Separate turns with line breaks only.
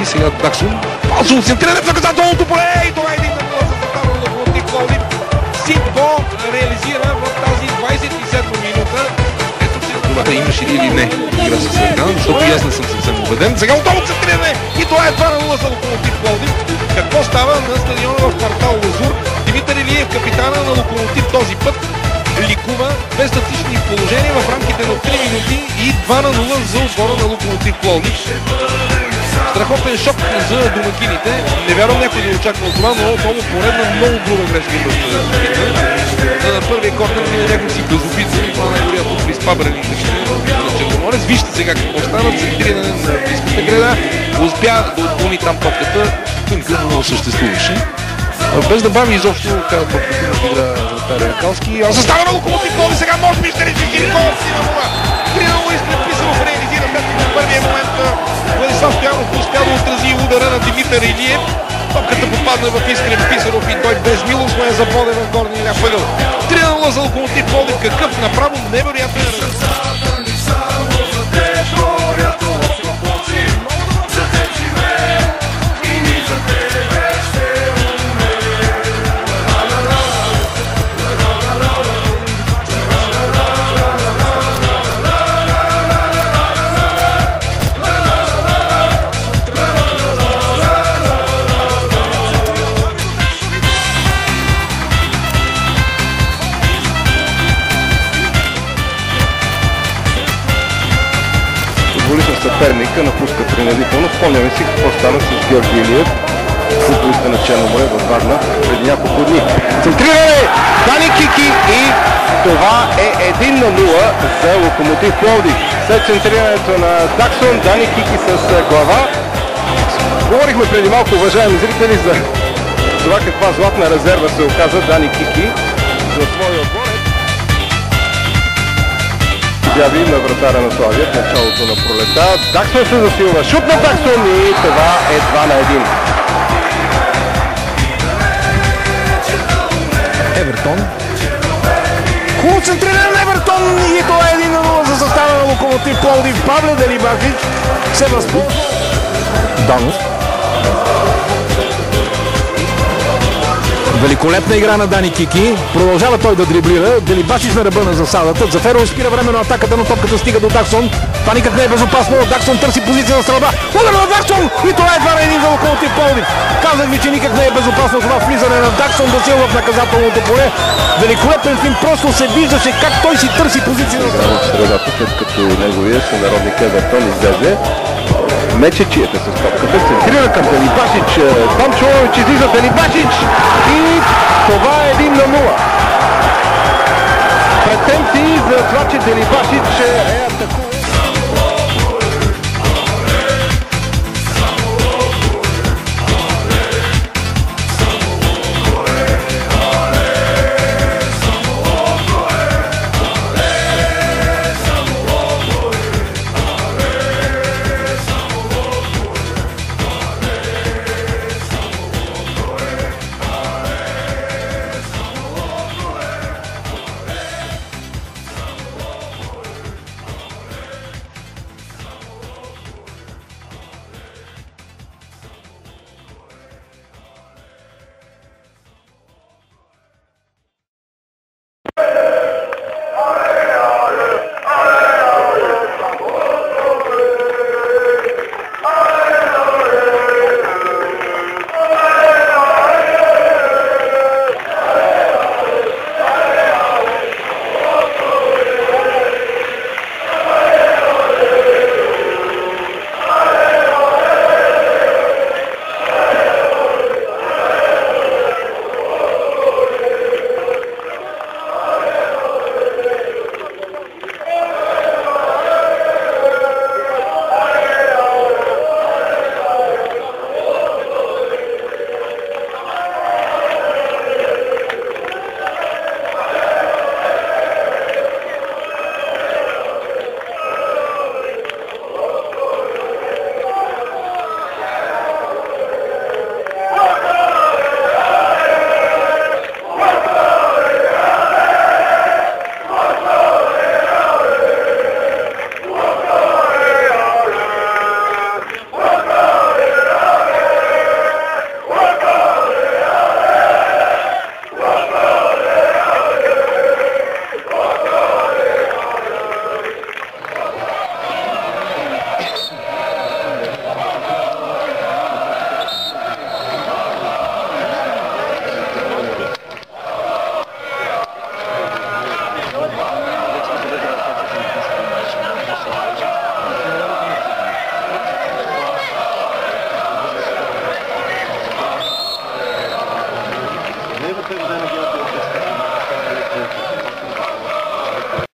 сега Даксун. Палсо центриране в наказателното поле и това е един на това за Татарно на Локомотив Пловдив. Ситбо реализира в тази 27 минута. Ето се думата имаше или не игра с Серган, защото и аз не съм съвсем убеден. Сега отново центриране и това е 2-0 за Локомотив Пловдив. Какво става на стадиона в квартал Лазур? Димитър Илиев, капитана на Локомотив, този път ликува без статични положения в рамките на 3 минути и 2-0 за отбора на Локомотив Пловдив. Страхотен шок за домакините. Не вярвам някой да очаква това, но отново поредна много груба грешка на първия корнер мина някакси безобидно. Това най-вероятно при спабрените на Черноморец. Вижте сега какво стана. Центриране на близката града. Успя да отклони там топката. Никога не съществуваше. Без да бави изобщо кара топката на игра вратаря Калски. А състава на Локомотив Пловдив сега може би ще реши Кириков. 3-0 изпред Писаров реализира в първия момент. Владислав Стоянов успя да отрази удара на Димитър Илиев. Топката попадна в Искрен Писаров и той безмилостно е забоден в горния ляв ъгъл. 3-0 за Локомотив Пловдив. Какъв направо невероятен резултат.
футболист на съперника напуска принудително. Спомняме си какво стана с Георги Илиев, футболиста на Черно море във Варна преди няколко дни. Центриране! Дани Кики и това е 1-0 за Локомотив Пловдив. След центрирането на Даксон, Дани Кики с глава. Говорихме преди малко, уважаеми зрители, за това каква златна резерва се оказа Дани Кики за своя отбор. Изяви на вратаря на Славия в началото на пролета. Даксон се засилва. Шут на Даксон и това е 2-1.
Евертон. Хубаво центриране на Евертон и това е 1-0 за състава на Локомотив Пловдив. Павле Делибачич се възползва. Данов. Великолепна игра на Дани Кики. Продължава той да дриблира. Делибачич на ръба на засадата. Заферов спира временно атаката, но топката стига до Даксон. Това никак не е безопасно. Даксон търси позиция на стрелба. Удар на Даксон! И това е 2-1 за Локомотив Пловдив. Казах ви, че никак не е безопасно това влизане на Даксон да силва в наказателното поле. Великолепен филм. Просто се виждаше как той си търси позиция на стрелба.
В средата, след като неговия сънародник Евертон излезе. Мечечията с топката, центрира към Делибачич. Там Чолович излиза Делибачич и това е 1-0. Претенции за това, че Делибачич е атакуван.